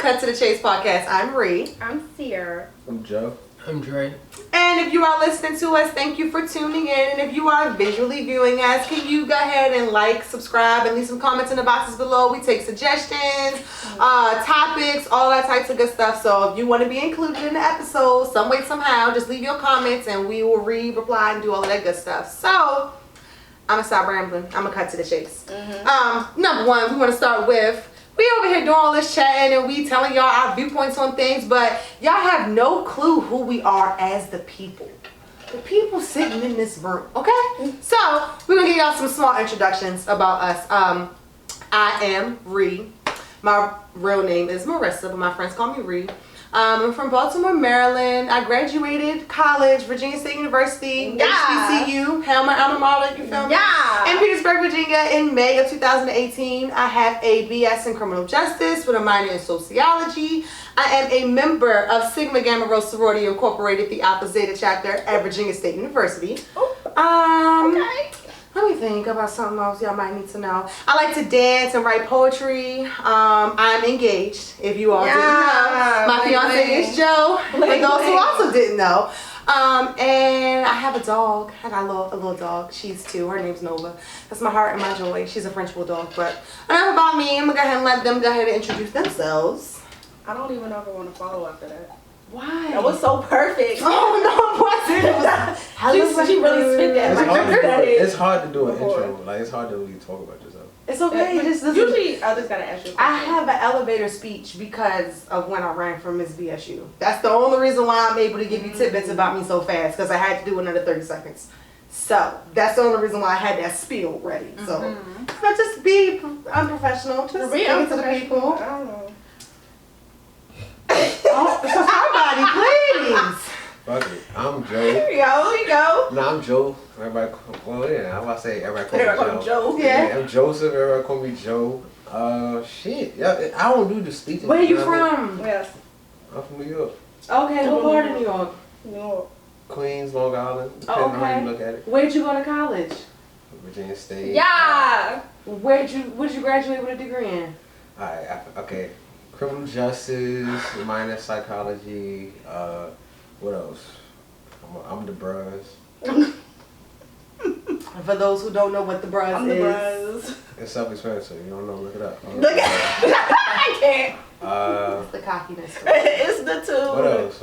Cut to the Chase Podcast. I'm Ree. I'm Sierra. I'm Joe. I'm Dre. And if you are listening to us, thank you for tuning in. And if you are visually viewing us, can you go ahead and like, subscribe, and leave some comments in the boxes below. We take suggestions, topics, all that types of good stuff. So if you want to be included in the episode, some way, somehow, just leave your comments and we will read, reply, and do all of that good stuff. So I'm going to stop rambling. I'm going to cut to the chase. Number one, we want to start with, we over here doing all this chatting and we telling y'all our viewpoints on things, but y'all have no clue who we are as the people. The people sitting in this room, okay? So, we're going to give y'all some small introductions about us. I am Ree. My real name is Marissa, but my friends call me Ree. I'm from Baltimore, Maryland. I graduated college, Virginia State University, HBCU, Helmer Alma Mater, you feel me? Yeah. In Petersburg, Virginia, in May of 2018. I have a BS in criminal justice with a minor in sociology. I am a member of Sigma Gamma Rho Sorority Incorporated, the Alpha Zeta chapter at Virginia State University. Okay. Let me think about something else y'all might need to know. I like to dance and write poetry. I'm engaged, if you all didn't know. My fiance is Joe, for those who also didn't know. And I have a dog. I got a little dog. She's 2. Her name's Nova. That's my heart and my joy. She's a French bulldog. But enough about me. I'm going to go ahead and let them go ahead and introduce themselves. I don't even know if I want to follow after that. Why? That was so perfect. Oh, no, it wasn't. She really spit that. It's hard to do an intro. Like, it's hard to really talk about yourself. It's okay. Usually, I just got to ask you a question. I have an elevator speech because of when I ran from Miss BSU. That's the only reason why I'm able to give you tidbits about me so fast, because I had to do it under 30 seconds. So that's the only reason why I had that spiel ready. So but just be unprofessional. Just Be give it to the people. I don't know. Oh, somebody, please. Fuck it. I'm Joe. Here we go. Nah, I'm Joe. Everybody, well, yeah, I'm about to say everybody call me Joe. Joe. Yeah. I'm Joseph. Everybody call me Joe. Shit. Yeah, I don't do the speaking. Where are you know what I mean? from? Yes. I'm from New York. Okay, what part of New York? New York. Queens, Long Island. Depending on how you look at it. Where'd you go to college? Virginia State. Yeah. What did you graduate with a degree in? Alright, okay. Criminal justice, minor psychology, what else? I'm the bros. For those who don't know what the bros I'm the is. bros. It's self-explanatory. You don't know, look it up. Look at I can't. It's the cockiness. It's the two. What else?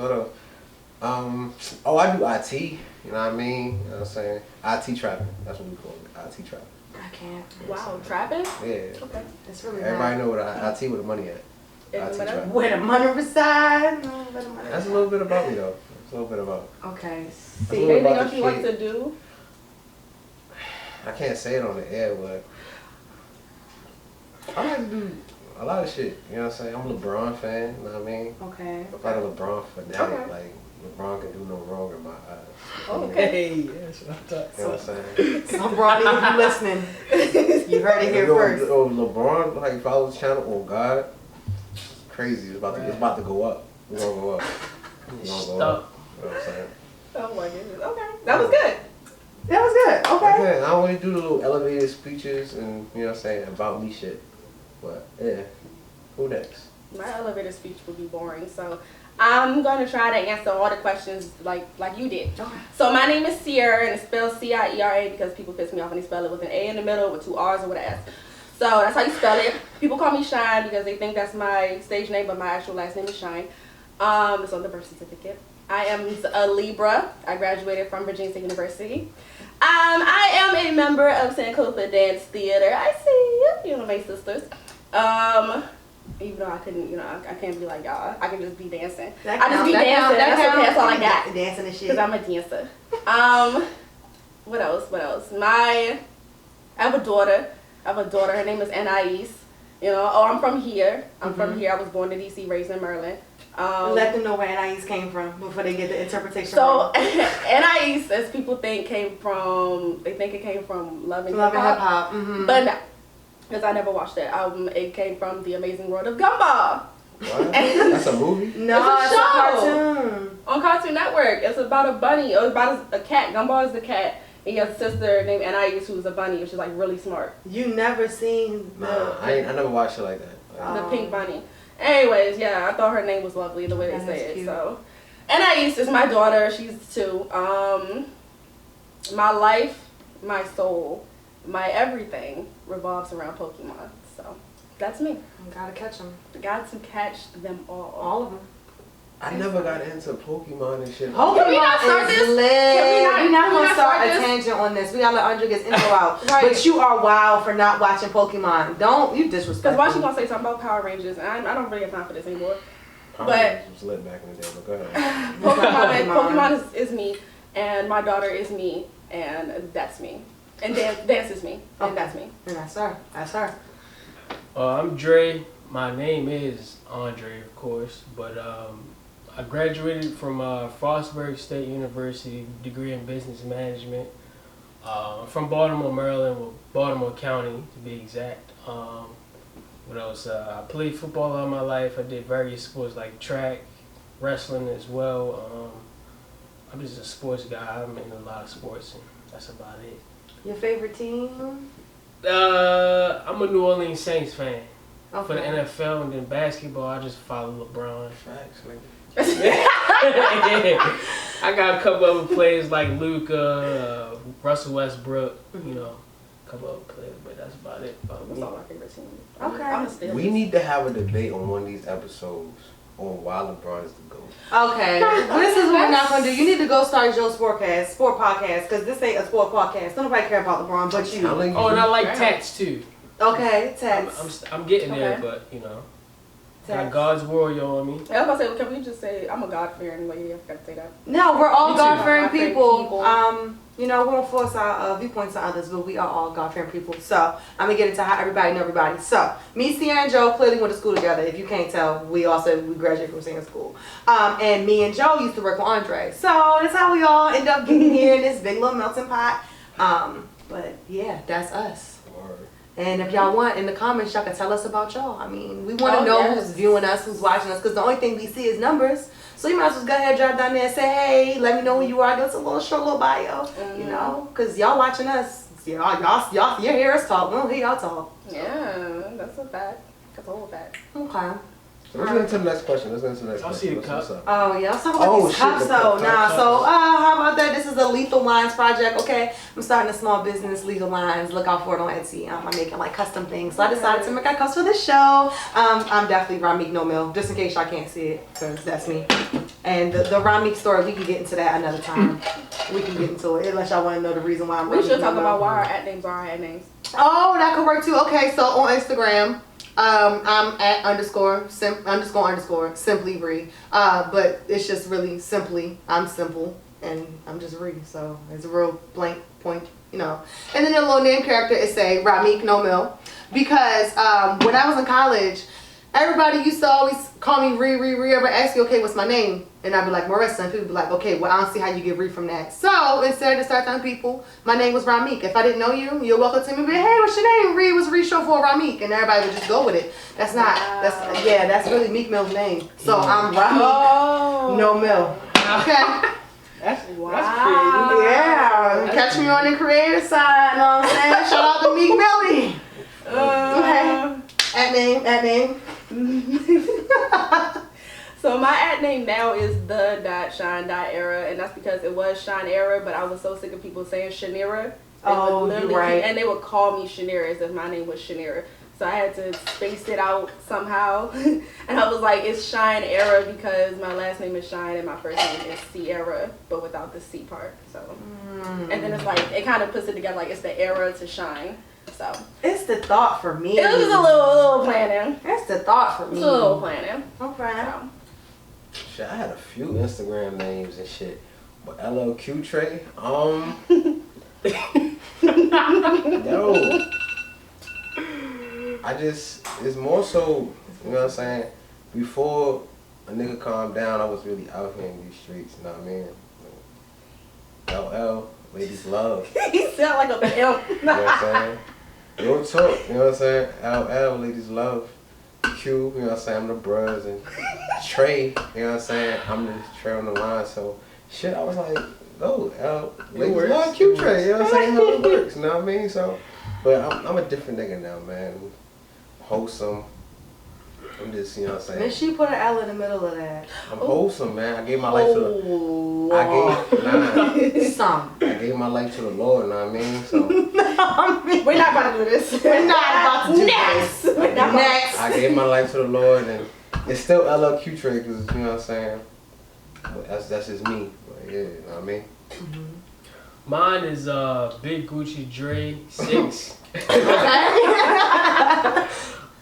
I do IT. You know what I mean? You know what I'm saying? IT trapping. That's what we call it. IT trapping. I can't. Wow, trapping? Yeah. Okay. It's really Everybody not. know what IT with the money at. IT trapping. Where the money resides. That's a little bit about me though. It's a little bit about. Okay. See, Anything about else the you want kid. to do? I can't say it on the air, but I like to do a lot of shit. You know what I'm saying? I'm a LeBron fan. You know what I mean? Okay. I'm not a LeBron fanatic. Okay. Like LeBron can do no wrong in my eyes. Okay. Hey, yes, I thought You know what I'm saying? So, Bronny, if you listening, you heard it here first. LeBron, like, follow his channel on God. Crazy. It's about to go up. We're gonna go up. We're gonna go up. You know what I'm saying? Oh my goodness. Okay. That was good. That was good. Okay. Yeah, I only do the little elevated speeches and, you know what I'm saying, about me shit. But, yeah. Who next? My elevator speech would be boring, so I'm going to try to answer all the questions like you did. Okay. So my name is Sierra, and it's spelled C-I-E-R-A because people piss me off when they spell it with an A in the middle with 2 R's or with an S. So that's how you spell it. People call me Shine because they think that's my stage name, but my actual last name is Shine. It's on the birth certificate. I am a Libra. I graduated from Virginia State University. I am a member of Sankofa Dance Theater. I see you know my sisters. Even though I couldn't, I can't be like y'all. I can just be dancing. I just be dancing. That's all I got. Dancing and shit. Because I'm a dancer. What else? I have a daughter. Her name is Anais. I'm from here. I'm from here. I was born in D.C., raised in Maryland. Let them know where Anais came from before they get the interpretation So, wrong. Anais, as people think, they think it came from Love and Hip Hop. Mm-hmm. But no, because I never watched that album. It came from The Amazing World of Gumball. What? That's a movie? No, it's a a show. cartoon. On Cartoon Network. It's about a bunny. It's about a cat. Gumball is the cat. And he has a sister named Anais who's a bunny, and she's like really smart. You never seen the Nah, I never watched it like that. The pink bunny. Anyways, yeah, I thought her name was lovely the way they say it. So, and Ais is my daughter. She's 2. My life, my soul, my everything revolves around Pokemon. So that's me. Gotta catch them. Got to catch them all. All of them. I never got into Pokemon and shit. Pokemon is lit. We're not going to start a tangent on this. We got to let Andre get info out. Right. But you are wild for not watching Pokemon. Don't you disrespect. Because why she going to say something about Power Rangers? And I don't really have time for this anymore. Power Rangers was lit back in the day, but go ahead. Pokemon is me, and my daughter is me, and that's me. And dance is me, and that's me. And that's her. That's her. I'm Dre. My name is Andre, of course, but I graduated from Frostburg State University, degree in business management. I'm from Baltimore, Maryland, well, Baltimore County to be exact. What else? I played football all my life. I did various sports like track, wrestling as well. I'm just a sports guy. I'm in a lot of sports, and that's about it. Your favorite team? I'm a New Orleans Saints fan. Okay. For the NFL, and then basketball, I just follow LeBron. Facts, nigga. I got a couple other players like Luka, Russell Westbrook, you know, a couple other players, but that's about it. That's all my favorite team. Okay. We need to have a debate on one of these episodes on why LeBron is the GOAT. Okay. This is what we're not going to do. You need to go start your sport podcast, because this ain't a sport podcast. Don't nobody care about LeBron but you. Oh, and I like tats too. Okay, tats. I'm getting there, but you know. Got God's warrior on me. I was about to say, can we just say, I'm a God-fearing lady. I forgot to say that. No, we're all Me too. God-fearing God-fearing people. You know, we won't force our viewpoints on others, but we are all God-fearing people. So, I'm going to get into how everybody know everybody. So, me, Sierra, and Joe clearly went to school together. If you can't tell, we graduated from same school. And me and Joe used to work with Andre. So, that's how we all end up getting here in this big little melting pot. But, yeah, that's us. And if y'all want, in the comments, y'all can tell us about y'all. I mean, we want to know who's viewing us, who's watching us, because the only thing we see is numbers. So you might as well go ahead, drop down there and say, hey, let me know who you are. Give us a little short little bio, you know, because y'all watching us. Y'all hear us talk. We don't hear y'all talk. Yeah, that's a fact. That's a whole fact. Okay. So let's get into the next question. I'll see the cup. Oh, yeah. Let's talk about these cups, though. How about that? This is a Lethal Lines project, okay? I'm starting a small business, Lethal Lines. Look out for it on Etsy. I'm making, like, custom things. So I decided to make our cups for this show. I'm definitely Ramik No Mill, just in case y'all can't see it, because that's me. And the Ramik story, we can get into that another time. We can get into it, unless y'all want to know the reason why I'm We should talk about why our at names are our at names. Oh, that could work, too. Okay, so on Instagram, I'm at _ simply Ree. But it's just really simply, I'm simple and I'm just Ree. So it's a real blank point, you know. And then the little name character is say Ramik No Mill. Because when I was in college, everybody used to always call me Ree. Ever ask you, okay, what's my name? And I'd be like, Marissa. And people be like, okay, well, I don't see how you get Ree from that. So instead of start telling people, my name was Ramik. If I didn't know you, you're welcome to me and be like, hey, what's your name? Ree was Ree short for Ramik. And everybody would just go with it. That's really Meek Mill's name. So I'm Ramik No Mill. Okay? That's creative. Yeah. Catch me on the creative side, you know what I'm saying? Shout out to Meek Millie. Okay. At name. So my at name now is the.shine.era, and that's because it was Shine Era, but I was so sick of people saying Shanera. Oh, you're right. And they would call me Shanera as if my name was Shanera. So I had to space it out somehow. And I was like, it's Shine Era because my last name is Shine and my first name is Sierra, but without the C part. So, and then it's like, it kind of puts it together like it's the era to shine. So it's the thought for me. It was just a little planning. It's the thought for me. It's a little planning. Okay. So. Shit, I had a few Instagram names and shit, but LLQ Trey, yo, it's more so, you know what I'm saying, before a nigga calmed down, I was really out here in these streets, you know what I mean? LL, ladies love. He sound like a pimp. You know what I'm saying? Real talk, you know what I'm saying? LL, ladies love. Q, you know what I'm saying? I'm the bros, and Trey, you know what I'm saying? I'm the Trey on the line, so shit, I was like, no, ladies love Q Trey, you know what I'm saying? How it works, you know what I mean? So, but I'm a different nigga now, man. Wholesome, I'm just, you know what I'm saying? Then she put an L in the middle of that. I'm wholesome, man. I gave my life to the I gave my life to the Lord, you know what I mean? So We're not about to do this. We're not about to do Next. this. Next. I gave my life to the Lord, and it's still LLQ Trey, because, you know what I'm saying? But that's just me. But yeah, you know what I mean? Mine is Big Gucci Dre 6.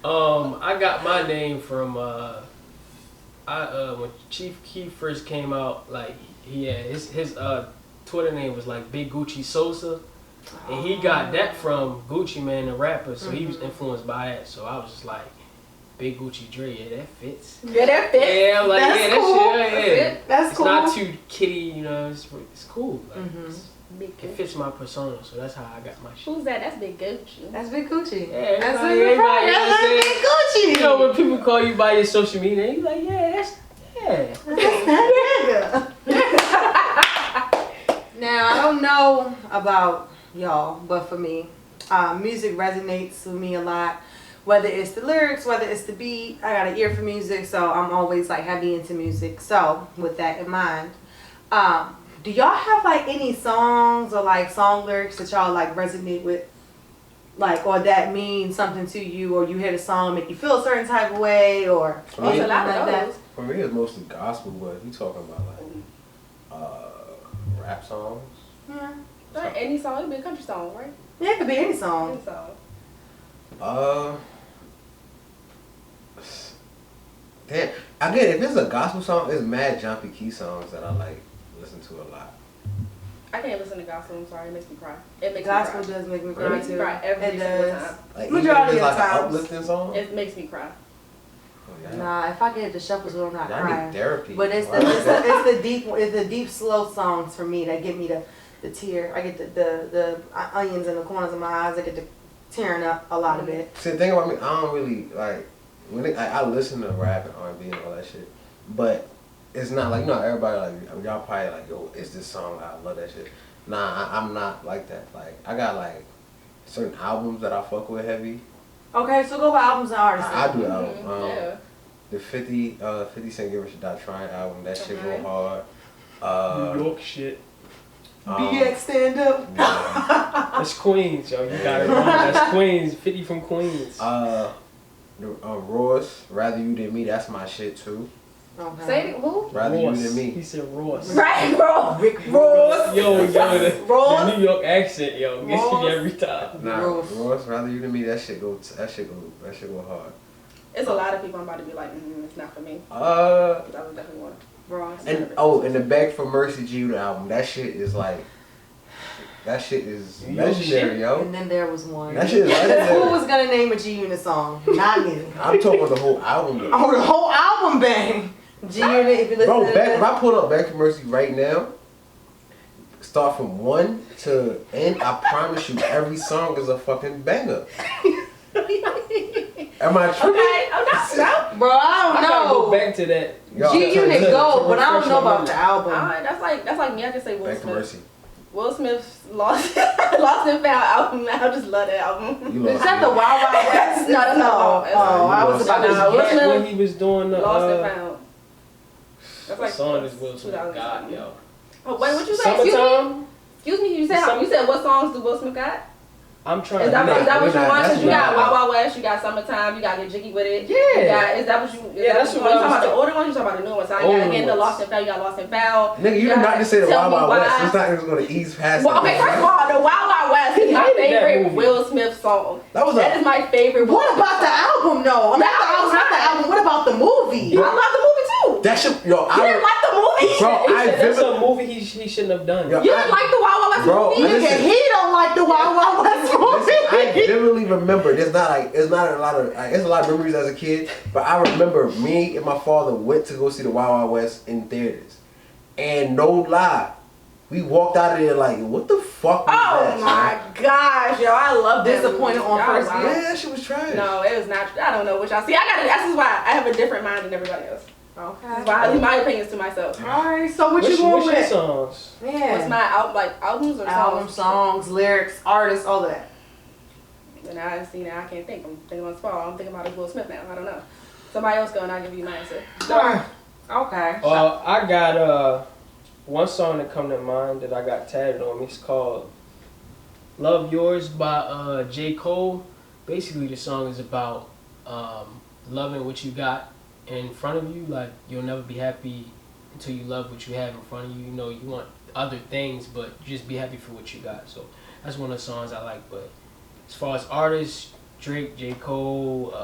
I got my name from when Chief Keef first came out, like he had his Twitter name was like Big Gucci Sosa, and he got that from Gucci Mane, the rapper, so he was influenced by it. So I was just like, Big Gucci Dre, yeah, that fits. Yeah, that fits. Yeah, I'm like, That's yeah, cool. that shit, yeah. That's cool. It's not too kiddie, you know. It's cool. Like, Big it Gucci. fits my persona, so that's how I got my shit. Who's that? That's Big Gucci. That's Big Gucci. Yeah, That's everybody, That's Big Gucci. You know, when people call you by your social media, you like, yeah, That's that nigga. Now, I don't know about y'all, but for me, music resonates with me a lot. Whether it's the lyrics, whether it's the beat, I got an ear for music, so I'm always like heavy into music. So, with that in mind, do y'all have like any songs or like song lyrics that y'all like resonate with? Like, or that mean something to you, or you hear the song make you feel a certain type of way, or For me, a lot of like those. for me, it's mostly gospel, but you talking about like rap songs? Yeah. Like any song, it could be a country song, right? Yeah, it could be any song. Any song. Damn. Again, if it's a gospel song, it's mad Jumpy Key songs that I like listen to a lot. I can't listen to gospel. I'm sorry, it makes me cry. It makes Gospel me cry. does make me It cry makes me too. cry every It single does. time. Like even if Majority it's of like an times. uplifting song. It makes me cry. Oh, yeah. Nah, if I get the shuffles, I'm not Y'all crying. need therapy. But it's Why the is that? it's the deep slow songs for me that get me the tear. I get the onions in the corners of my eyes. I get the tearing up a lot of it. See, the thing about me, I don't really like when I listen to rap and R&B and all that shit, but it's not like, you know, everybody like, I mean, y'all probably like, yo, it's this song, I love that shit. Nah, I'm not like that. Like, I got like certain albums that I fuck with heavy. Okay, so go by albums and artists. I do album. Yeah. The 50 Cent Give Us a Die Trying album, that shit go hard. New York shit. BX stand up. Yeah. That's Queens, yo. You got it wrong. That's Queens. 50 from Queens. Ross, Rather You Than Me, that's my shit too. Okay. Say it, who? Rather Ross. You Than Me. He said Ross. Right, bro. Rick Ross. Yo, the Ross. New York accent, yo, gets Ross. me every time. Nah, Ross. Ross, Rather You Than Me, that shit go hard. It's a lot of people I'm about to be like, it's not for me. Uh, That was definitely one. Ross. and the Beg for Mercy G Unit album, that shit is like, that shit is Yo, legendary, shit. yo. And then there was one. That shit is Who legendary. was gonna name a G Unit song? Not me. I'm talking about the whole album, though. Oh, the whole album bang. G Unit, if you listen Bro, to if I pull up Beg for Mercy right now, start from 1 to end, I promise you, every song is a fucking banger. Am I tripping? Okay, I'm not. Bro, I I don't gotta go know. back to that. Yo, G Unit to- go, to but I don't refresh know my about the album. That's like me. I can say Will Beg for Smith. Mercy. Will Smith's Lost and Found album. I just love that album. You Is lost that the me. Wild Wild West? No, that's not Wild Wild West. Oh, I was Lost about me. to Nah, Will Back Smith- when he was doing the Lost and Found. That's what like song is Will Smith 2000 got, something. yo? Oh wait, what you say? Excuse me. Summertime. Excuse me. You said what songs do Will Smith got? I'm trying Is to. that what you nah, want? that's Cause you got not- Wild Wild West, you got Summertime, you got Get Jiggy with It. Yeah. Is that what you? Yeah, that's you what talking I was about the thinking. older ones? You talking about the new ones? So I Older got again the ones. Lost and Found. You got Lost and Found. Nigga, you did not just say the Tell Wild Me Wild West. Why. It's not even gonna ease past Well, that. okay, first of all, the Wild Wild West is my hated that favorite movie. Will Smith song. That was That is my favorite. Will What Smith about the song. album, though? I mean, not the album, not the album. What about the movie? I love the movie too. That shit, yo, You didn't like the movie? Bro, He I said that's vivid- a movie he shouldn't have done. Yo, You didn't like the Wild Wild West Bro, movie? listen. Nigga, he don't like the Wild Wild West movie. I vividly remember. There's not a lot of it's a lot of memories as a kid, but I remember me and my father went to go see the Wild Wild West in theaters, and no lie, we walked out of there like, what the fuck was that? Oh my gosh, yo, I love that Disappointed movie. on Y'all first wild. view. Yeah, that shit was trash. No, it was not. I don't know what y'all see. This is why I have a different mind than everybody else. This Okay. is why I leave my opinions to myself. Alright, so what you What's going your with? songs? Yeah. What's my albums or songs? Album, songs, lyrics, artists, all that. And I can't think. I'm thinking on the spot. I'm thinking about Will Smith now. I don't know. Somebody else go and I'll give you my answer. Okay. I got one song that come to mind that I got tatted on me. It's called "Love Yours" by J. Cole. Basically, the song is about loving what you got in front of you. Like, you'll never be happy until you love what you have in front of you. You know, you want other things, but just be happy for what you got. So that's one of the songs I like. But as far as artists, Drake, J. Cole,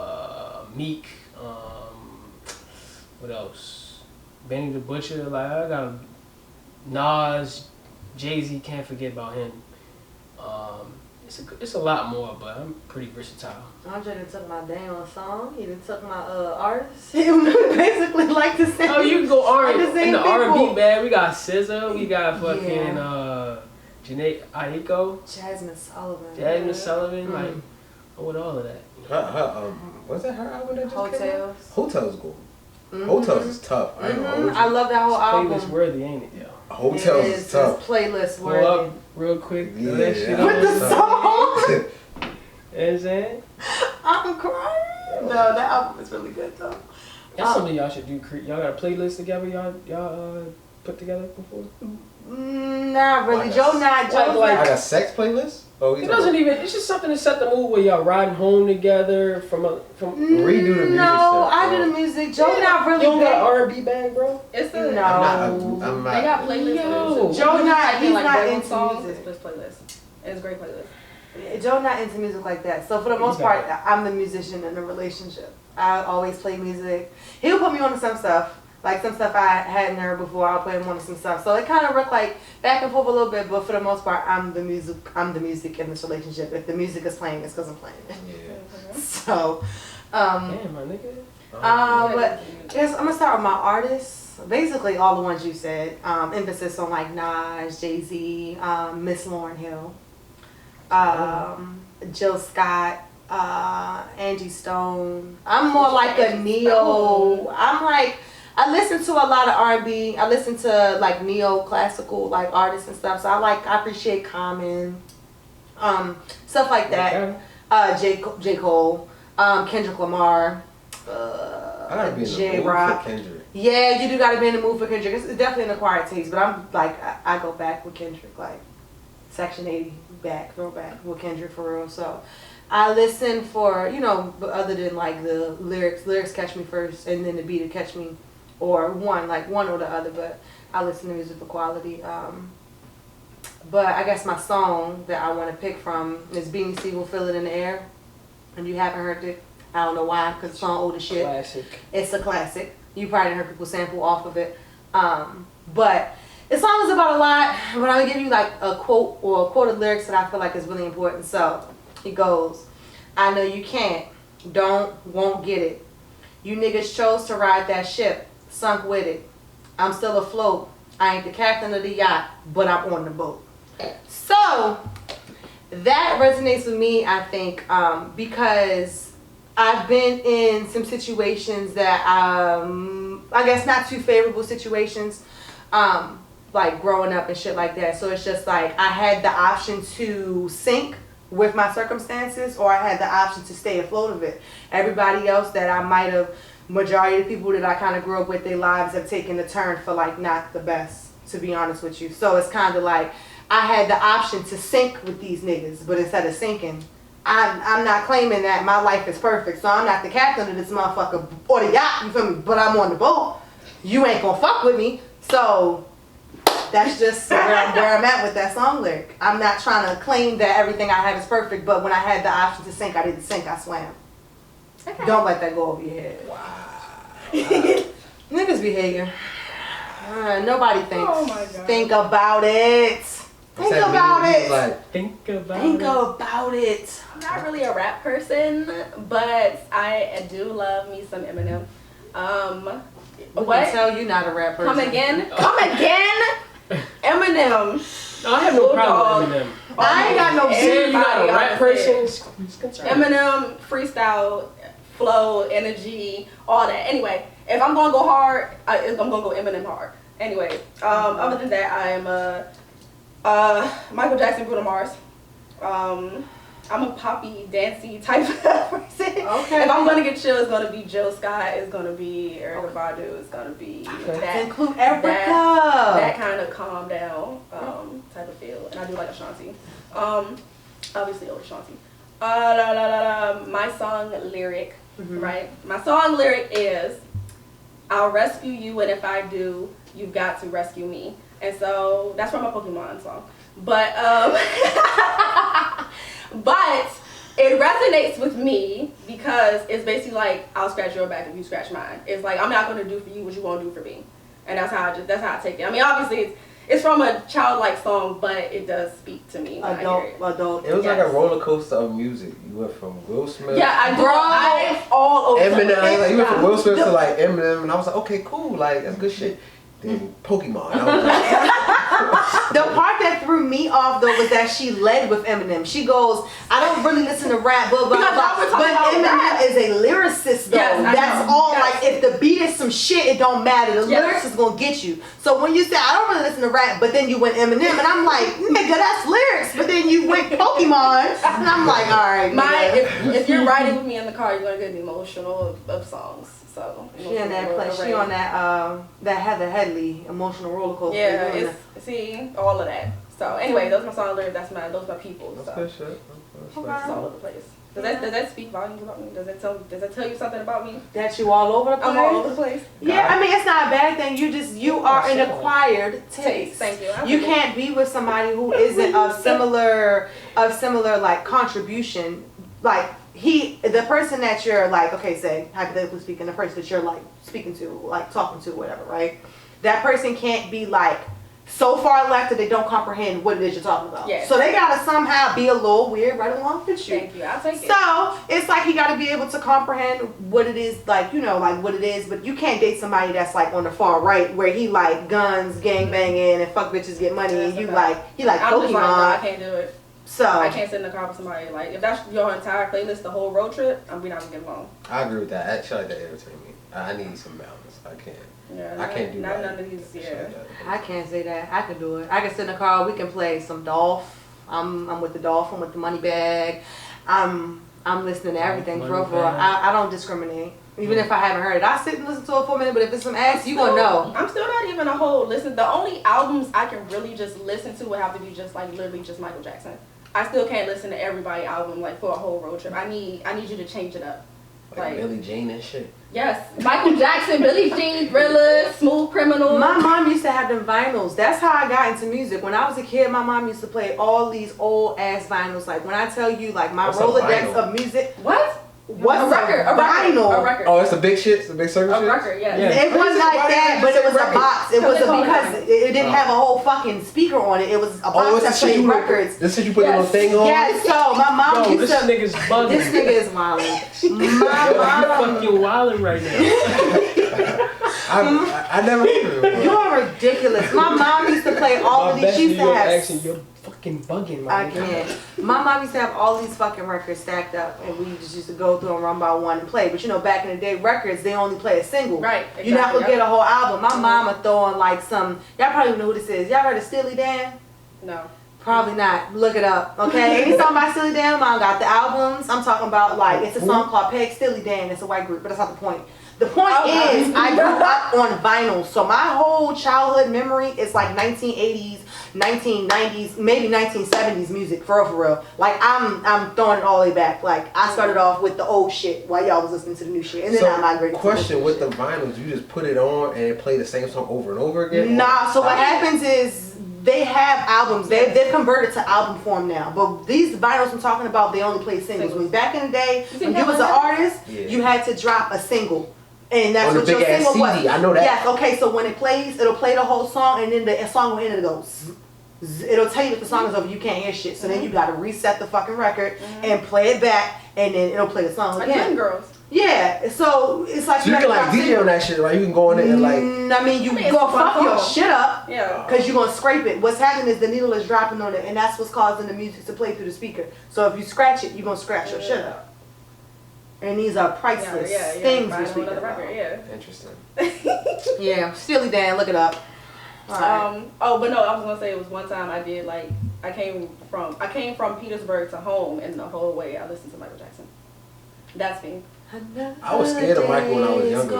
Meek, what else? Benny the Butcher. Like, I got Nas, Jay-Z. Can't forget about him. It's a lot more, but I'm pretty versatile. Andre done took my damn song. He done took my artist. He basically like the same. Oh, you can go R&B. In the R&B people. band, we got SZA, we got fucking Janae Aiko, Jasmine Sullivan. Jasmine Sullivan, like, with all of that. Was that her album that just came out? Hotels. Hotels go. Hotels is tough. I ain't gonna hold you. I love that whole Playlist album. worthy, ain't it, yo? Hotels It is tough. It's playlist Pull up worthy. real quick. Yeah, That shit that on. With the song. You know what I'm saying? I'm crying. No, that album is really good though. That's something y'all should do. Y'all got a playlist together y'all put together before? Not really. Like Joe not. Joe's Like not. a sex playlist? Oh, It doesn't even, it's just something to set the mood where y'all riding home together from redo the music No, stuff, I bro. do the music. Joe not really. You don't got big. an R&B band, bro? It's a No. I'm not. They got playlists. Yo. Joe not. He's like not Boy into songs. music. It's playlist. It's a great playlist. Joe not into music like that. So for the most part, I'm the musician in the relationship. I always play music. He'll put me on to some stuff. Like some stuff I hadn't heard before, I'll play him on to some stuff. So it kind of worked like back and forth a little bit, but for the most part, I'm the music in this relationship. If the music is playing, it's because I'm playing it. Yeah. So, Damn, my nigga. but yes, I'm gonna start with my artists. Basically, all the ones you said. Emphasis on like Nas, Jay-Z, Miss Lauryn Hill, Jill Scott, Angie Stone. I'm more like a neo. I listen to a lot of R&B. I listen to like neo-classical like artists and stuff. So I appreciate Common, stuff like that. J. Cole, Kendrick Lamar, I gotta be in the J. mood Rock. for Kendrick. Yeah, you do gotta be in the mood for Kendrick. It's definitely an acquired taste, but I'm like I go back with Kendrick, like Section 80 throwback with Kendrick for real. So I listen for, but other than like the lyrics catch me first, and then the beat will catch me, or one or the other. But I listen to music for quality. But I guess my song that I want to pick from is Beanie Siegel, "Feel It in the Air." And you haven't heard it, I don't know why, because the song old as shit. Classic. It's a classic. You probably heard people sample off of it. But the song is about a lot, but I'm going to give you like a quote or a quoted lyrics that I feel like is really important. So it goes, "I know you can't, won't get it. You niggas chose to ride that ship, sunk with it. I'm still afloat. I ain't the captain of the yacht, but I'm on the boat." So that resonates with me, I think, because I've been in some situations that, I guess not too favorable situations, like growing up and shit like that. So it's just like I had the option to sink with my circumstances, or I had the option to stay afloat of it. Everybody else that I might have, majority of the people that I kind of grew up with, their lives have taken a turn for like not the best, to be honest with you. So it's kind of like I had the option to sink with these niggas, but instead of sinking, I'm not claiming that my life is perfect. So I'm not the captain of this motherfucker or the yacht, you feel me? But I'm on the boat. You ain't gonna fuck with me. So that's just where I'm at with that song lyric. I'm not trying to claim that everything I have is perfect, but when I had the option to sink, I didn't sink, I swam. Okay. Don't let that go over your head. Niggas be hating. Nobody thinks. Oh my God. Think about it. Think What's that about mean? it. Like, Think about Think it. about it. I'm not really a rap person, but I do love me some Eminem. We What? can tell you not a rap person. Come again? Come again? Eminem. No, I have no problem with Eminem. I ain't got no Saying you not a Everybody rap on person it. is concerning. Eminem, freestyle, flow, energy, all that. Anyway, if I'm gonna go hard, I'm gonna go Eminem hard. Anyway, other than that, I am Michael Jackson, Bruno Mars. I'm a poppy, dancey type of person. Okay. If I'm gonna get chill, it's gonna be Jill Scott. It's gonna be Erykah Badu. It's gonna be that. Include Erica. That kind of calm down type of feel. And I do like Ashanti. Obviously old Ashanti. My song lyric, right? My song lyric is, I'll rescue you, and if I do, you've got to rescue me. And so that's from a Pokemon song. But but it resonates with me because it's basically like, I'll scratch your back if you scratch mine. It's like, I'm not gonna do for you what you won't do for me. And that's how I take it. I mean, obviously it's from a childlike song, but it does speak to me. Adult. It was like a roller coaster of music. You went from Will Smith. Yeah, I'm all over. Eminem. Like, you went from Will Smith to like Eminem, and I was like, okay, cool, like that's good shit. Then Pokemon. I was like, the part that threw me off though was that she led with Eminem. She goes, I don't really listen to rap, blah blah blah. But Eminem is a lyricist though. Yes, that's all. Yes. Like if the beat is some shit, it don't matter. The lyrics is gonna get you. So when you say I don't really listen to rap, but then you went Eminem, and I'm like, nigga, that's lyrics. But then you went Pokemon, and I'm like, all right. If you're riding with me in the car, you're gonna get emotional of songs. So she on that place. She on that Heather Headley emotional roller coaster. Yeah, see all of that. So anyway, those are my song lyrics. Those are my people. that's so. good shit. It's all over the place. Does that speak volumes about me? Does that tell you something about me? That you all over the place? I'm all over the place. Yeah, I mean it's not a bad thing. You are an acquired taste. Thank you. You can't be with somebody who isn't of similar like contribution. Like the person that you're like, okay, say hypothetically speaking, the person that you're like speaking to, like talking to, whatever, right? That person can't be like so far left that they don't comprehend what it is you're talking about. Yes. So they gotta somehow be a little weird right along with you. Thank you. I'll take it. So it's like you gotta be able to comprehend what it is, like, you know, like what it is, but you can't date somebody that's like on the far right where he like guns, gang banging, and fuck bitches get money, and you like I'm just Pokemon. like, no, I can't do it. So I can't sit in the car with somebody like, if that's your entire playlist, the whole road trip, we're not gonna get along. I agree with that. Actually, that irritates me. I need some balance. I can't. Yeah, I can't do none that. of these. Yeah, I can't say that. I can do it. I can sit in the car. We can play some Dolph. I'm with the Dolph. I'm with the Money Bag. I'm listening to everything. For real. I don't discriminate. Even if I haven't heard it, I sit and listen to it for a minute. But if it's some ass, you gonna know. I'm still not even a whole listen. The only albums I can really just listen to would have to be just like literally just Michael Jackson. I still can't listen to everybody's album like for a whole road trip. I need you to change it up. Like Billie Jean and shit. Yes, Michael Jackson, Billie Jean, Thriller, Smooth Criminal. My mom used to have them vinyls. That's how I got into music. When I was a kid, my mom used to play all these old ass vinyls. Like when I tell you, like my Rolodex of music. What? What's a record? A vinyl? A record. Oh, it's the big shit? It's the big circle shit? A record, yeah. It wasn't like that, but it was a box. It was because it didn't have a whole fucking speaker on it. It was a box that played records. This is you put a little thing on? Yes, so my mom used to... This nigga's bugging. This nigga is wildin'. My mom... You're fucking wildin' right now. I never heard of it. You're ridiculous. My mom used to play all of these. She used to have... You're fucking bugging, I can't. My mom used to have all these fucking records stacked up, and we just used to go through them one by one and play. But you know, back in the day, records, they only play a single. Right. Exactly, You have to get a whole album. My mama throwing like some... Y'all probably know who this is. Y'all heard of Steely Dan? No. Probably not. Look it up, okay? Any song by Steely Dan, mom got the albums. I'm talking about like, it's a song called Peg Steely Dan. It's a white group, but that's not the point. The point is, I grew up on vinyl, so my whole childhood memory is like 1980s, 1990s, maybe 1970s music, for real. Like I'm throwing it all the way back. Like I started off with the old shit while y'all was listening to the new shit, and then I migrated. Question with the vinyls, you just put it on and it play the same song over and over again? Nah. So what happens is they have albums. They've converted to album form now. But these vinyls I'm talking about, they only play singles. When back in the day, when you was an artist, you had to drop a single. And that's what your single was. I know that. Yes, okay, so when it plays, it'll play the whole song, and then the song will end and it goes. It'll tell you if the song is over, you can't hear shit. So then you gotta reset the fucking record and play it back, and then it'll play the song again. Like Girls. Yeah, so it's like so you can like DJ on that shit, right? You can go on it and like. I mean, you gonna fuck your shit up, yeah, because you're gonna scrape it. What's happening is the needle is dropping on it, and that's what's causing the music to play through the speaker. So if you scratch it, you're gonna scratch your shit up. And these are priceless things we're speaking about. Interesting. Yeah, Steely Dan, look it up. Alright. But no, I was gonna say it was one time I did like I came from Petersburg to home, and the whole way I listened to Michael Jackson. That's me. I was scared of Michael when I was younger.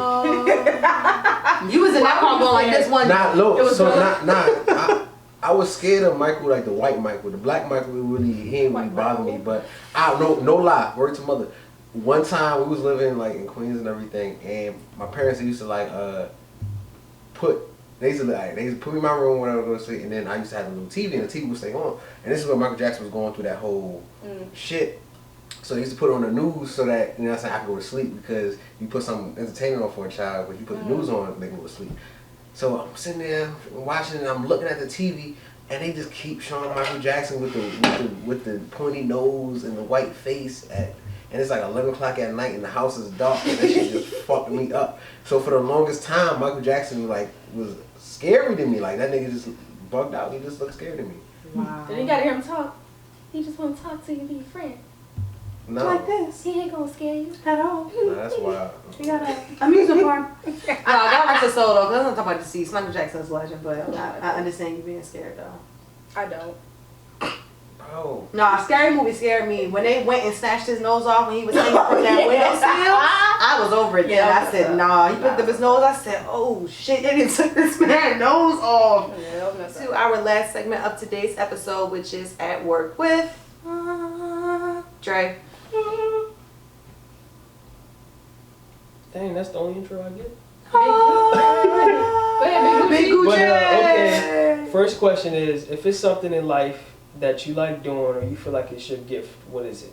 You was in that car going like this one. I was scared of Michael, like the white Michael. The black Michael, he didn't really bother me. But no lie, word to mother. One time we was living like in Queens and everything, and my parents used to like they used to put me in my room when I was going to sleep, and then I used to have a little TV, and the TV would stay on. And this is when Michael Jackson was going through that whole shit. So they used to put it on the news so that, I could go to sleep, because you put some entertainment on for a child, but you put the news on, they can go to sleep. So I'm sitting there watching, and I'm looking at the TV, and they just keep showing Michael Jackson with the pointy nose and the white face and it's like 11 o'clock at night and the house is dark, and that shit just fucked me up. So for the longest time, Michael Jackson was scary to me. Like, that nigga just bugged out. He just looked scary to me. Wow. Then you gotta hear him talk. He just wanna talk to you and be a friend. No. Like this. He ain't gonna scare you at all. No, that's wild. You got an amusement park. God rest his soul though. Let's not talk about deceased. Michael Jackson's a legend, but I understand you being scared though. I don't. Bro. Nah, Scary Movie scared me. When they went and snatched his nose off when he was hanging from that windowsill, I was over it. Yeah, I said, nah. He picked up his nose. I said, oh shit, they didn't took this man's nose off. To our last segment of today's episode, which is At Work with Dre. Dang, that's the only intro I get? Big Gucci. Okay, first question is, if it's something in life that you like doing or you feel like it's your gift, what is it?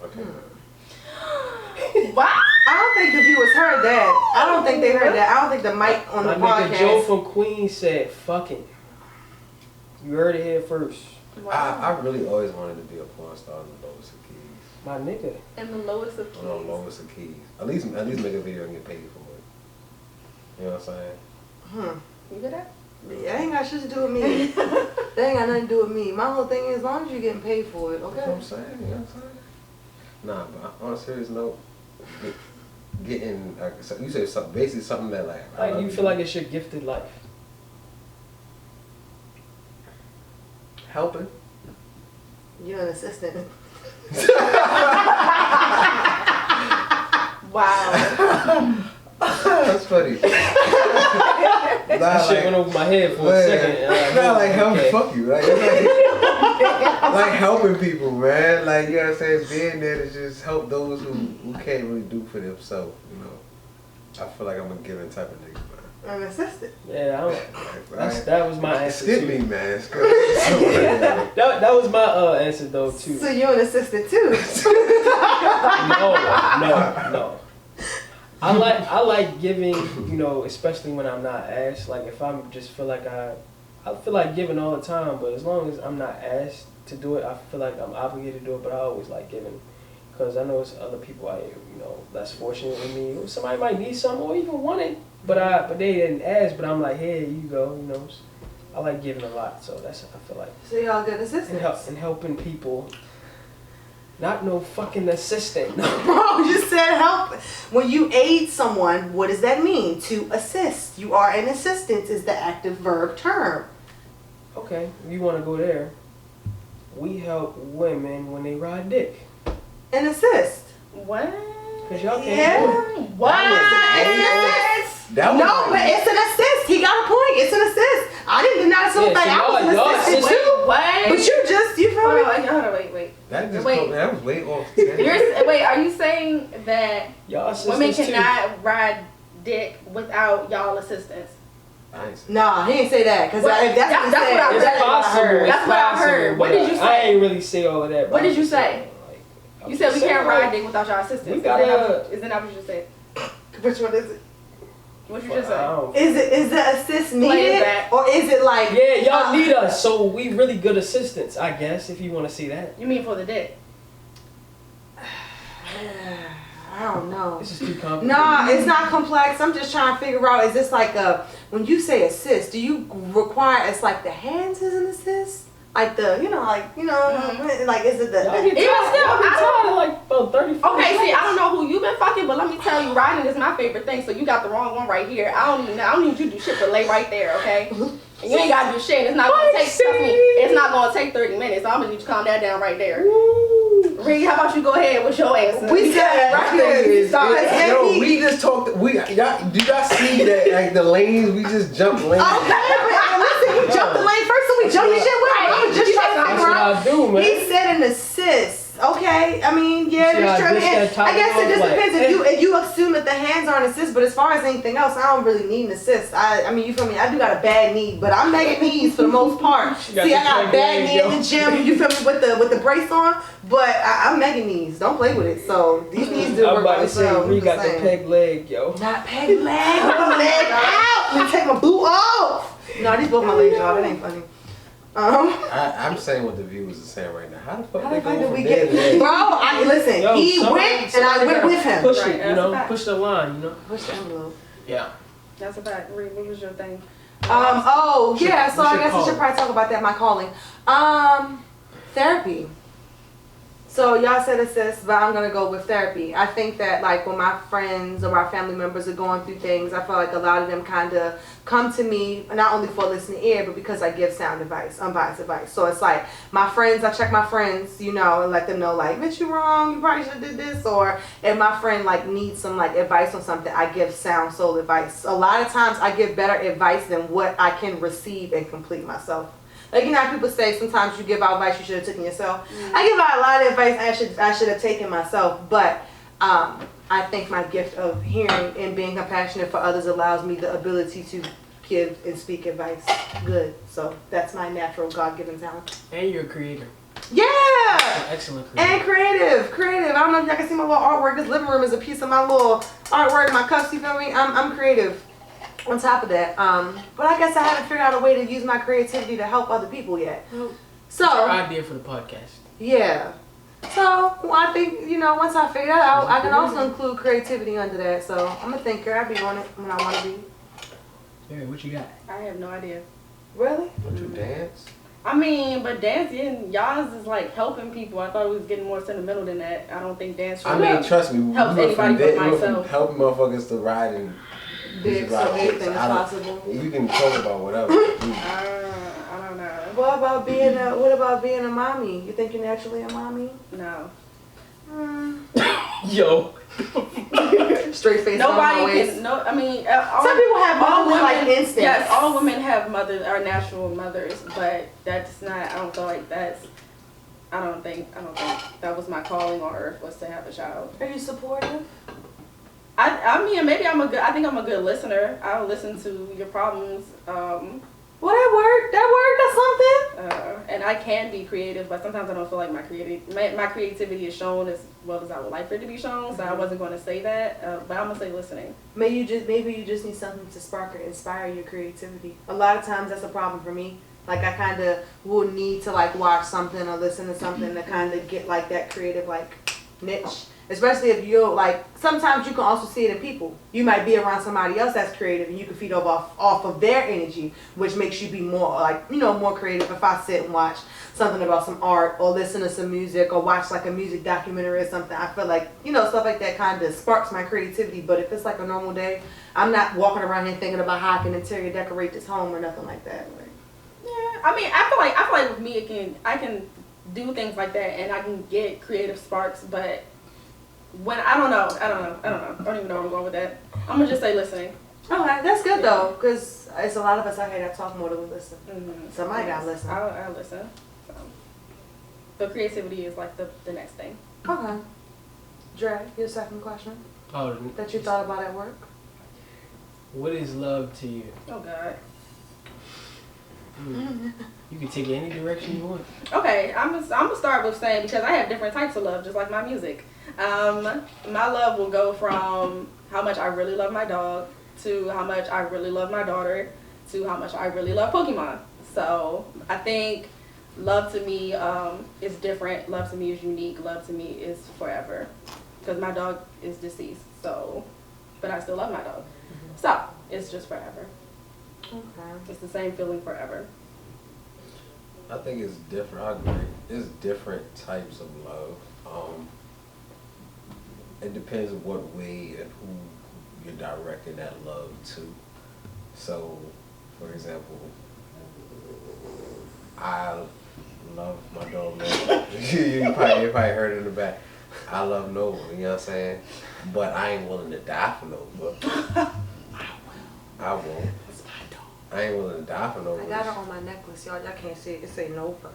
Okay. Wow. I don't think the viewers heard that. I don't think they heard that. I don't think the mic on the My nigga podcast. Joe from Queens said, fucking. You heard it here first. Wow. I really always wanted to be a porn star in the lowest of keys. My nigga. And the lowest of keys. On the lowest of keys. At least make a video and get paid for it. You know what I'm saying? You get that? That ain't got shit to do with me. That ain't got nothing to do with me. My whole thing is, as long as you're getting paid for it, okay? That's what I'm saying. You know what I'm saying? Nah, but on a serious note, getting so you said something, basically something that Like you feel like it's your gifted life. helping. You're an assistant. Wow. That's funny. That shit went over my head for a second. Like help, okay. fuck you. Like helping people, man. Like, you know what I'm saying? Being there to just help those who can't really do for themselves, you know. I feel like I'm a giving type of nigga, man. An assistant. Yeah, that was my answer. Skip too. me, man. That was my answer though too. So you're an assistant too. No. I like giving, you know, especially when I'm not asked. Like if I'm just feel like I feel like giving all the time, but as long as I'm not asked to do it, I feel like I'm obligated to do it. But I always like giving, because I know it's other people less fortunate than me. Somebody might need something or even want it, but they didn't ask. But I'm like, here you go, you know. I like giving a lot, so that's I feel like. So y'all good assistants. And helping people. Not no fucking assistant. Bro, you said help. When you aid someone, what does that mean? To assist. You are an assistant is the active verb term. Okay, if you want to go there, we help women when they ride dick. An assist. What? Cause y'all can't do it. What? No, but it's an assist. He got a point. It's an assist. I didn't deny something. Yeah, so I was an assistant too. What? But you feel me? Hold on, wait. That was way off. Wait, are you saying that Y'all women assistants cannot ride dick without y'all assistance? Nah, he didn't say that. Because if that's what he said, It's possible. That's what I heard. What did you say? I ain't really say all of that. What did you say? You said we can't ride dick without y'all assistance. We gotta. Isn't that what you just said? Which one is it? What you just said? Is the assist needed? Or is it like... Yeah, y'all need us, so we really good assistants, I guess, if you want to see that. You mean for the dick? I don't know. This is too complicated. Nah, it's not complex. I'm just trying to figure out, is this like when you say assist, do you require, it's like the hands is an assist? Like the, like is it the? Y'all get Even still, tired of like about 30. Okay, see, I don't know who you been fucking, but let me tell you, riding is my favorite thing. So you got the wrong one right here. I don't need you to do shit, but lay right there, okay? And you ain't gotta do shit. It's not gonna take. Trust me, it's not gonna take 30 minutes. So I'm gonna need you to calm that down right there. Reed, how about you go ahead with your answer? We said right there. Yo, we just talked. Do y'all see that? Like the lanes, we just jumped lanes. Okay, but listen, we jumped the lane first, so we jumped the shit with him. I was just trying to figure out. That's what I do, man. He said an assist. Okay, I mean, yeah, See how that's true. I dish that I guess it just top depends off, if you assume that the hands are an assist, but as far as anything else, I don't really need an assist. I mean, you feel me? I do got a bad knee, but I'm making knees for the most part. See, I got a bad knee in the gym. You feel me with the brace on, but I'm making knees. Don't play with it. So these knees do I'm work about by to say, themselves. we got the peg leg, yo. Not peg leg, put the leg out. Let me take my boot off. No, these both my legs, y'all. That ain't funny. I'm saying what the viewers are saying right now. How the fuck How they the fuck go did from we there get? to there? Bro, listen. Yo, He went and I went with him. Push Right, it, you that's a know, fact. push the line, you know. Push the envelope. Yeah. That's a fact. Reed, what was your thing? Oh yeah. So we I should guess we call should it. probably talk about that. My calling. Therapy. So y'all said assist, but I'm gonna go with therapy. I think that like when my friends or my family members are going through things, I feel like a lot of them kind of come to me not only for a listening ear, but because I give sound advice, unbiased advice. So it's like my friends, I check my friends, you know, and let them know like, bitch, you wrong, you probably should have did this. Or if my friend like needs some like advice on something, I give sound soul advice. A lot of times I give better advice than what I can receive and complete myself. Like, you know how people say sometimes you give out advice you should have taken yourself. I give out a lot of advice I should have taken myself, but I think my gift of hearing and being compassionate for others allows me the ability to give and speak advice good. So that's my natural God-given talent. And you're a creator. Yeah! An excellent creator. And creative. I don't know if y'all can see my little artwork. This living room is a piece of my little artwork, my cups, you feel me? I'm creative. On top of that, but I guess I haven't figured out a way to use my creativity to help other people yet. So, Our idea for the podcast. yeah. So, well, I think, you know, once I figure that out, I can also include creativity under that. So, I'm a thinker. I be on it when I want to be. Hey, what you got? I have no idea. Really? Don't you dance? I mean, but dancing, y'all's is like helping people. I thought it was getting more sentimental than that. I don't think dance. I mean, trust me, we Helps went from anybody but we went from myself. helping motherfuckers to riding. Big, so anything is possible. You can talk about whatever. I don't know. What about being a mommy? You think you're naturally a mommy? No. Yo. Straight face. Nobody can. No, I mean, Some people have motherly like instincts. Yes, all women have are natural mothers, but that's not. I don't feel like that's. I don't think that was my calling on earth was to have a child. Are you supportive? I mean, maybe I think I'm a good listener. I'll listen to your problems. Well, that worked. That's something. And I can be creative, but sometimes I don't feel like my creativity is shown as well as I would like for it to be shown. So I wasn't going to say that, but I'm gonna say listening. Maybe you just need something to spark or inspire your creativity. A lot of times that's a problem for me. Like I kind of will need to like watch something or listen to something to kind of get like that creative like niche. Especially if you're like, sometimes you can also see it in people. You might be around somebody else that's creative and you can feed off of their energy, which makes you be more like, you know, more creative. If I sit and watch something about some art or listen to some music or watch like a music documentary or something, I feel like, you know, stuff like that kind of sparks my creativity. But if it's like a normal day, I'm not walking around here thinking about how I can interior decorate this home or nothing like that. Like, Yeah, I mean, I feel like with me, I can do things like that and I can get creative sparks, but when I don't know. I don't even know where I'm going with that. I'm gonna just say listening. okay, that's good though, because it's a lot of us out here that talk more than we listen. Mm-hmm. Somebody gotta listen. I'll listen. So. But creativity is like the next thing. Okay. Dre, your second question Oh, that you thought about at work? what is love to you? Oh God. You can take it any direction you want. Okay, I'm gonna start with saying because I have different types of love, just like my music. My love will go from how much I really love my dog to how much I really love my daughter to how much I really love Pokemon. So I think love to me is different. Love to me is unique. Love to me is forever. Because my dog is deceased. So, but I still love my dog. So it's just forever. Okay. It's the same feeling forever. I think it's different. I agree. It's different types of love. It depends on what way and who you're directing that love to. So, for example, I love my dog Noah. you probably heard it in the back. I love Noah, you know what I'm saying? But I ain't willing to die for Noah. I won't. I ain't willing to die for Noah. I got it on my necklace, y'all. Y'all can't see it. It say Nova.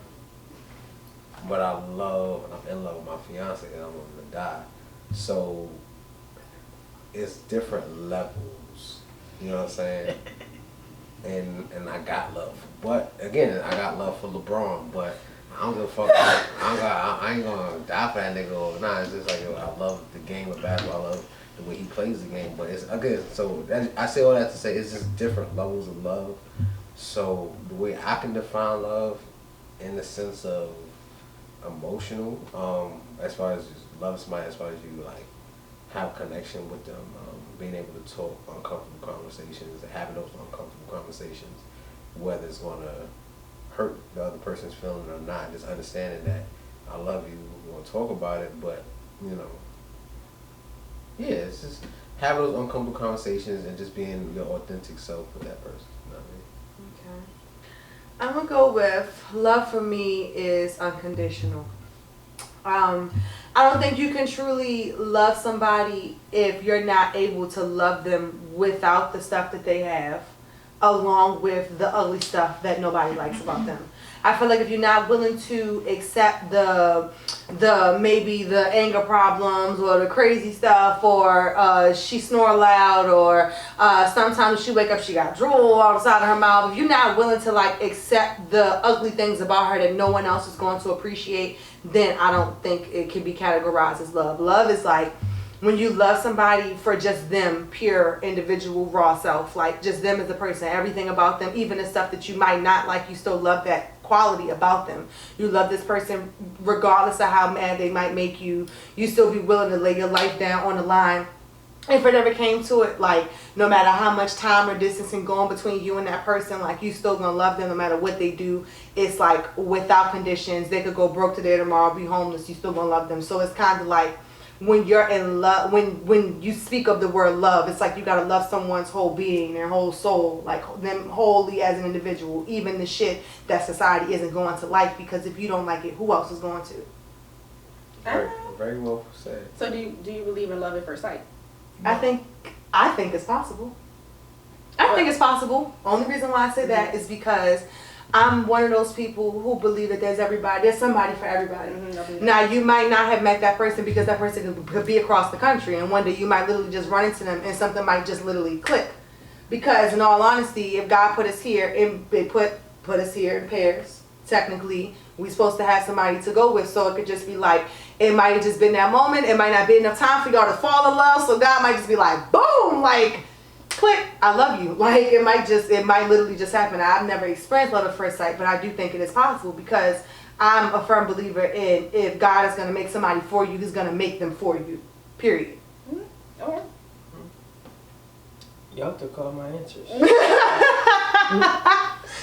But I'm in love with my fiance and I'm willing to die. So it's different levels. You know what I'm saying? And I got love. But again, I got love for LeBron, but I don't give a fuck. I ain't gonna die for that nigga or nah. It's just like, yo, I love the game of basketball. I love the way he plays the game. But it's again, so I say all that to say it's just different levels of love. So the way I can define love in the sense of emotional, as far as just love somebody, as far as you like have connection with them, being able to talk uncomfortable conversations, having those uncomfortable conversations, whether it's gonna hurt the other person's feeling or not, just understanding that I love you, we want to talk about it, but you know, yeah, it's just having those uncomfortable conversations and just being your authentic self with that person. You know what I mean? Okay. I'm gonna go with love for me is unconditional. I don't think you can truly love somebody if you're not able to love them without the stuff that they have, along with the ugly stuff that nobody likes about them. I feel like if you're not willing to accept the maybe the anger problems or the crazy stuff, or she snore loud, or sometimes she wake up she got drool outside of her mouth. If you're not willing to like accept the ugly things about her that no one else is going to appreciate, then I don't think it can be categorized as love. Love is like when you love somebody for just them, pure, individual, raw self, like just them as a person, everything about them, even the stuff that you might not like, you still love that quality about them. You love this person regardless of how mad they might make you. You still be willing to lay your life down on the line. If it ever came to it, like no matter how much time or distance and going between you and that person, like you still gonna love them no matter what they do. It's like without conditions. They could go broke today, tomorrow, be homeless. You still gonna love them. So it's kind of like when you're in love, when you speak of the word love, it's like you gotta love someone's whole being, their whole soul, like them wholly as an individual, even the shit that society isn't going to like, because if you don't like it, who else is going to? Very, very well said. So do you believe in love at first sight? No. I think it's possible. I think it's possible. Only reason why I say that is because I'm one of those people who believe that there's somebody for everybody. Mm-hmm. Now, you might not have met that person because that person could be across the country, and one day you might literally just run into them and something might just literally click. Because in all honesty, if God put us here, put us here in pairs, technically, we're supposed to have somebody to go with. So it could just be like, it might have just been that moment. It might not be enough time for y'all to fall in love. So God might just be like, boom, like, click, I love you. Like, it might literally just happen. I've never experienced love at first sight, but I do think it is possible, because I'm a firm believer in if God is going to make somebody for you, he's going to make them for you, period. Mm-hmm. Okay. Y'all have to call my answers.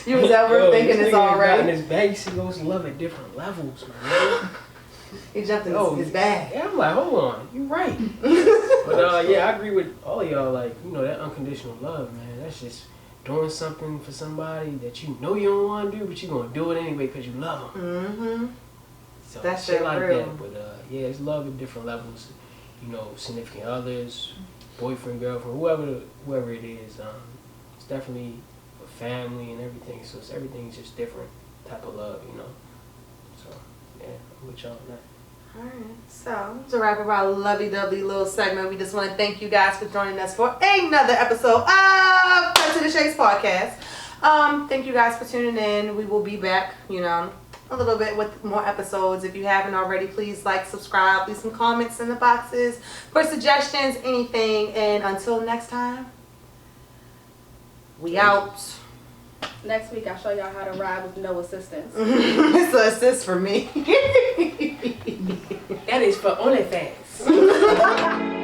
You was overthinking this already. In his bag, he goes love at different levels, man. He jumped in his bag. Yeah, I'm like, hold on, you're right. But yeah, I agree with all of y'all. Like, you know, that unconditional love, man. That's just doing something for somebody that you know you don't want to do, but you're gonna do it anyway because you love them. Mm-hmm. So that's shit like real. that. But yeah, it's love at different levels. You know, significant others, boyfriend, girlfriend, whoever it is. It's definitely a family and everything. So everything's just different type of love, you know. So yeah, I'm with y'all on that. Alright, so to wrap up our lovey-dovey little segment, we just want to thank you guys for joining us for another episode of Cut2DaChase Podcast. Thank you guys for tuning in. We will be back, you know, a little bit with more episodes. If you haven't already, please like, subscribe, leave some comments in the boxes for suggestions, anything. And until next time, we out. Next week, I'll show y'all how to ride with no assistance. It's an assist for me. That is for OnlyFans.